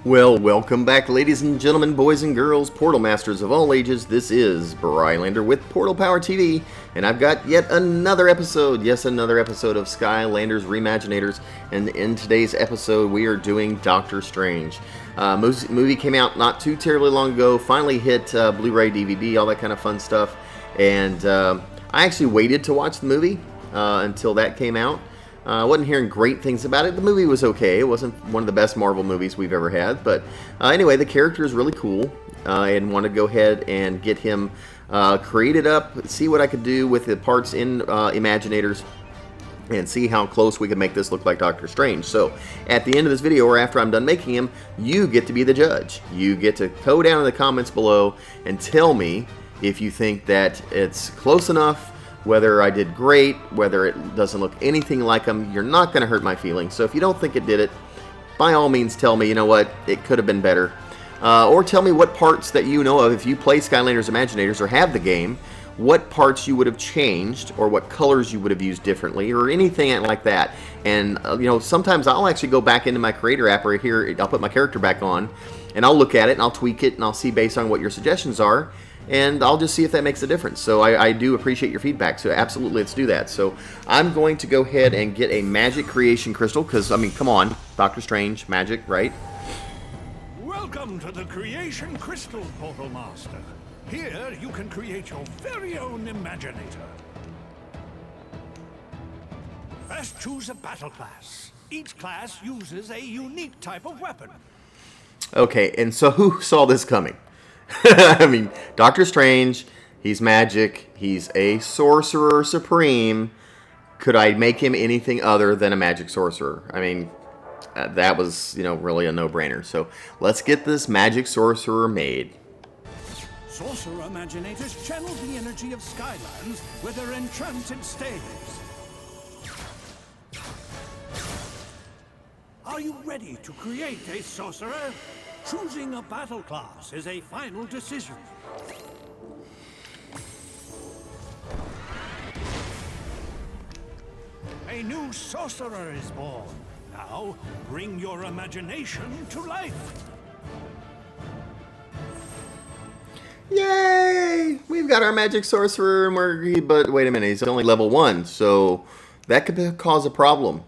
Well, welcome back, ladies and gentlemen, boys and girls, Portal Masters of all ages. This is Brylander with PortalPowerTV, and I've got yet another episode, yes, another episode of Skylanders RE-MAGINATORS, and in today's episode, we are doing Doctor Strange. Movie came out not too terribly long ago, finally hit Blu-ray, DVD, all that kind of fun stuff, and I actually waited to watch the movie until that came out. I wasn't hearing great things about it. The movie was okay. It wasn't one of the best Marvel movies we've ever had. But anyway, the character is really cool. And wanted to go ahead and get him created up, see what I could do with the parts in Imaginators, and see how close we can make this look like Doctor Strange. So, at the end of this video, or after I'm done making him, you get to be the judge. You get to go down in the comments below and tell me if you think that it's close enough, whether I did great, whether it doesn't look anything like them. You're not going to hurt my feelings. So if you don't think it did it, by all means tell me, you know what, it could have been better. Or tell me what parts that you know of, if you play Skylanders Imaginators or have the game, what parts you would have changed, or what colors you would have used differently, or anything like that. And, you know, sometimes I'll actually go back into my Creator app right here, I'll put my character back on, and I'll look at it, and I'll tweak it, and I'll see based on what your suggestions are, and I'll just see if that makes a difference. So I do appreciate your feedback, so absolutely, let's do that. So I'm going to go ahead and get a magic creation crystal, because, I mean, come on, Doctor Strange, magic, right? Welcome to the Creation Crystal, Portal Master. Here you can create your very own Imaginator. First, choose a battle class. Each class uses a unique type of weapon. Okay, and so who saw this coming? I mean, Doctor Strange, he's magic, he's a sorcerer supreme. Could I make him anything other than a magic sorcerer? I mean, that was, you know, really a no-brainer. So let's get this magic sorcerer made. Sorcerer Imaginators channel the energy of Skylands with their enchanted staves. Are you ready to create a sorcerer? Choosing a battle class is a final decision. A new sorcerer is born. Now, bring your imagination to life. Yay! We've got our magic sorcerer, but wait a minute, he's only level 1, so that could cause a problem.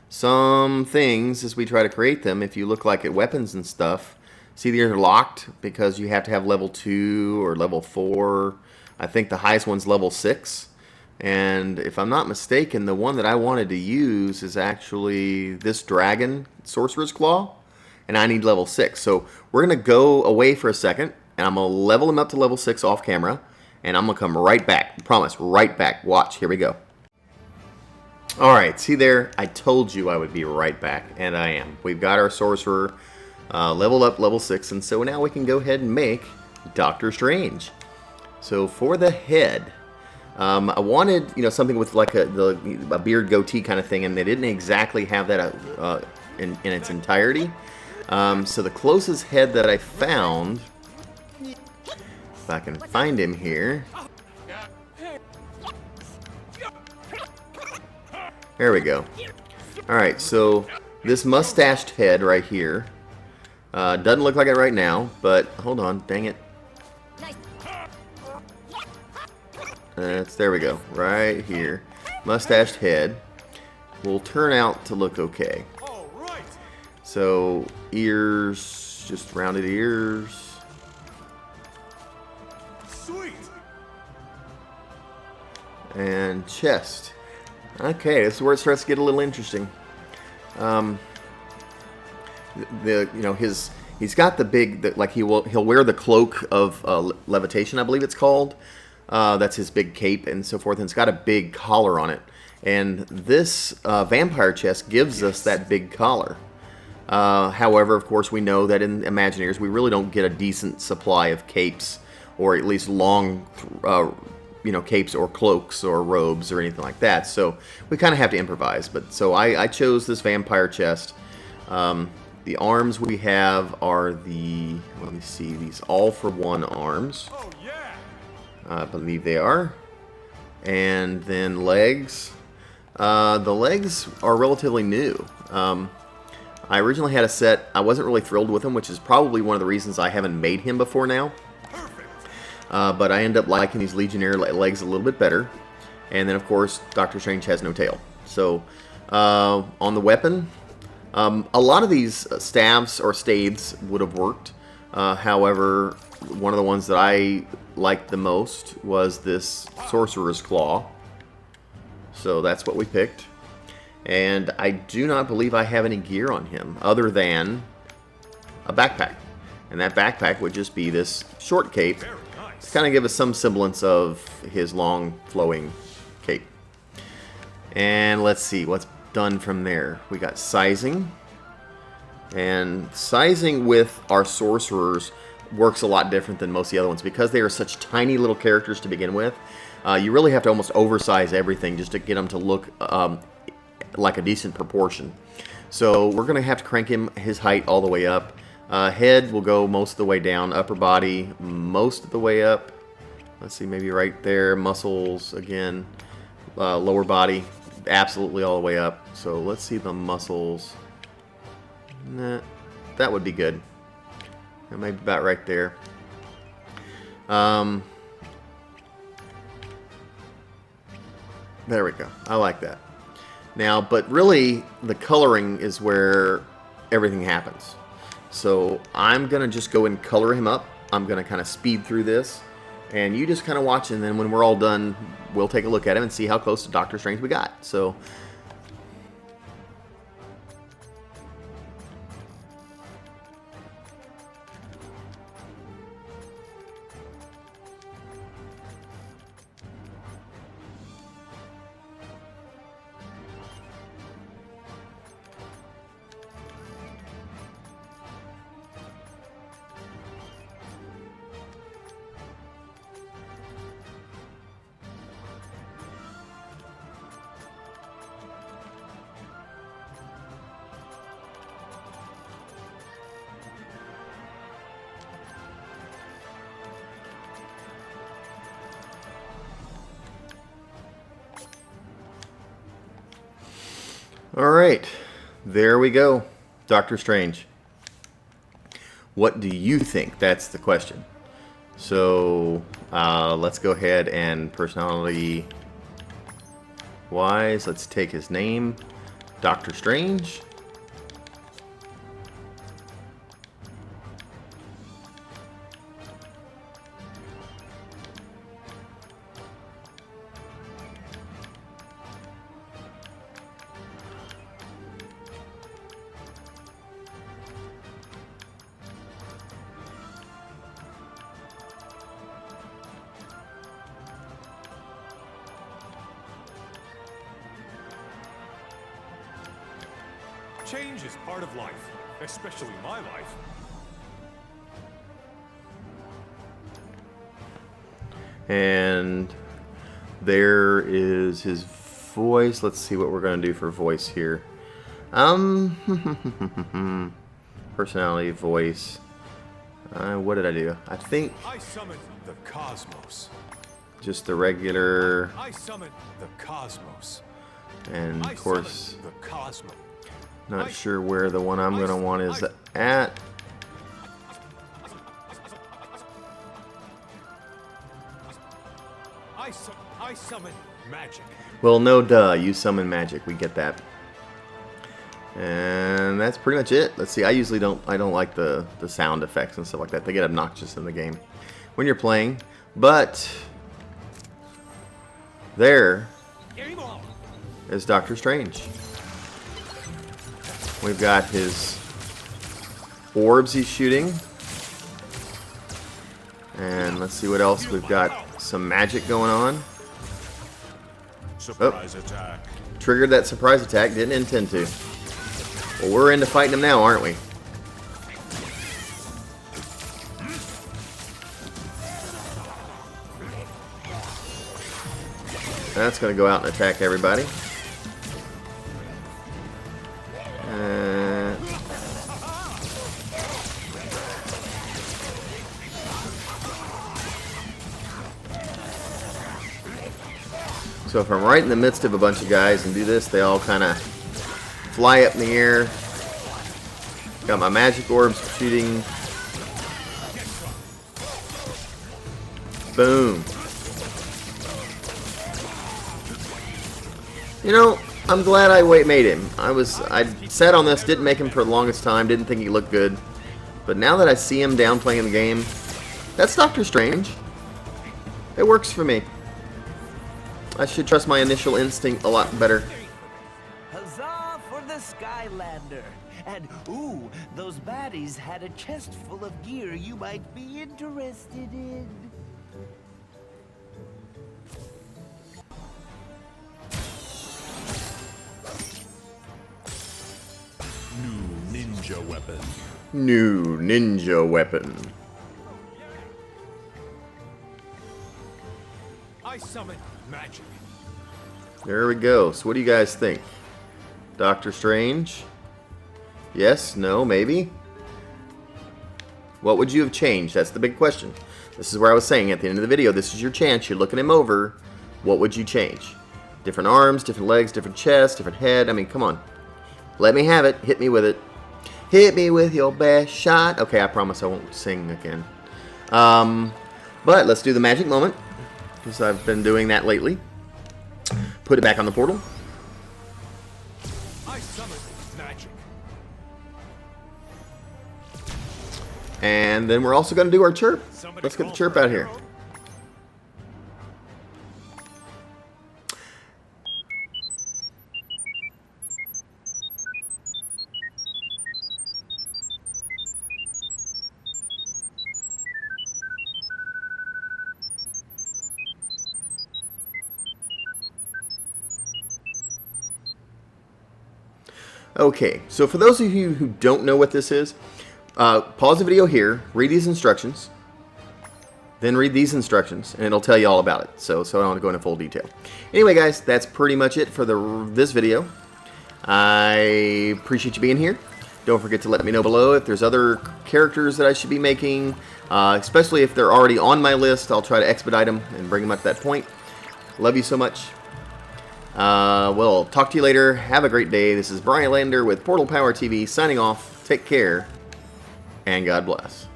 Some things, as we try to create them, if you look like at weapons and stuff, see, they're locked because you have to have level 2 or level 4. I think the highest one's level 6. And if I'm not mistaken, the one that I wanted to use is actually this dragon, Sorcerer's Claw. And I need level 6. So we're going to go away for a second. And I'm going to level him up to level 6 off camera. And I'm going to come right back. I promise, right back. Watch. Here we go. Alright, see there? I told you I would be right back. And I am. We've got our Sorcerer leveled up, level 6, and so now we can go ahead and make Doctor Strange. So for the head, I wanted, you know, something with like a beard goatee kind of thing, and they didn't exactly have that in its entirety. So the closest head that I found, if I can find him here, there we go. Alright, so this mustached head right here, doesn't look like it right now, but hold on, dang it. There we go, right here. Mustached head will turn out to look okay. So ears, just rounded ears. Sweet. And chest. Okay, this is where it starts to get a little interesting. You know, he's got the big, like he'll wear the cloak of levitation, I believe it's called. That's his big cape and so forth, and it's got a big collar on it. And this vampire chest gives us that big collar. However, of course, we know that in Imagineers we really don't get a decent supply of capes, or at least long, you know, capes or cloaks or robes or anything like that. So we kind of have to improvise. But so I chose this vampire chest. The arms we have are the, let me see, these all-for-one arms. Oh, yeah. I believe they are. And then legs. The legs are relatively new. I originally had a set. I wasn't really thrilled with him, which is probably one of the reasons I haven't made him before now. But I end up liking these Legionnaire legs a little bit better. And then, of course, Doctor Strange has no tail. So, on the weapon, a lot of these staves or staves would have worked. However, one of the ones that I liked the most was this Sorcerer's Claw. So that's what we picked. And I do not believe I have any gear on him other than a backpack. And that backpack would just be this short cape to kind of give us some semblance of his long flowing cape. And let's see what's done from there. We got sizing. And sizing with our sorcerers works a lot different than most of the other ones because they are such tiny little characters to begin with. You really have to almost oversize everything just to get them to look like a decent proportion. So we're going to have to crank his height all the way up. Head will go most of the way down. Upper body most of the way up. Let's see, maybe right there. Muscles again. Lower body absolutely all the way up. So let's see the muscles. Nah, that would be good. Maybe about right there. There we go. I like that. Now, but really, the coloring is where everything happens. So I'm going to just go and color him up. I'm going to kind of speed through this. And you just kind of watch, and then when we're all done, we'll take a look at him and see how close to Doctor Strange we got. So... Alright, there we go. Doctor Strange. What do you think? That's the question. So, let's go ahead and personality-wise, let's take his name, Doctor Strange. Change is part of life, especially my life. And there is his voice. Let's see what we're going to do for voice here. Personality, voice. What did I do? I think I summon the cosmos. just the regular, I summon the cosmos. and I of course, summon the cosmos. not sure where the one I'm going to want is at. I summon magic. Well, no duh, you summon magic. We get that. And that's pretty much it. Let's see, I usually don't like the sound effects and stuff like that. They get obnoxious in the game when you're playing. But there is Doctor Strange. We've got his orbs he's shooting. And let's see what else. We've got some magic going on. Surprise attack. Triggered that surprise attack. Didn't intend to. Well, we're into fighting him now, aren't we? That's going to go out and attack everybody. So if I'm right in the midst of a bunch of guys and do this, they all kind of fly up in the air. Got my magic orbs shooting. Boom. You know, I'm glad I made him. I sat on this, didn't make him for the longest time, didn't think he looked good. But now that I see him down playing the game, that's Doctor Strange. It works for me. I should trust my initial instinct a lot better. Huzzah for the Skylander! And, ooh, those baddies had a chest full of gear you might be interested in. New ninja weapon. New ninja weapon. I summon magic. There we go. So what do you guys think? Doctor Strange? Yes? No? Maybe? What would you have changed? That's the big question. This is where I was saying at the end of the video, this is your chance. You're looking him over. What would you change? Different arms, different legs, different chest, different head. I mean, come on. Let me have it. Hit me with it. Hit me with your best shot. Okay, I promise I won't sing again. But let's do the magic moment, because I've been doing that lately. Put it back on the portal. I summon magic. And then we're also going to do our chirp. Somebody Let's get the call chirp for a out here. hero? Okay, so for those of you who don't know what this is, pause the video here, read these instructions, then read these instructions, and it'll tell you all about it. So I don't want to go into full detail. Anyway, guys, that's pretty much it for this video. I appreciate you being here. Don't forget to let me know below if there's other characters that I should be making, especially if they're already on my list. I'll try to expedite them and bring them up to that point. Love you so much. Well, talk to you later. Have a great day. This is Skylanders with PortalPowerTV signing off. Take care, and God bless.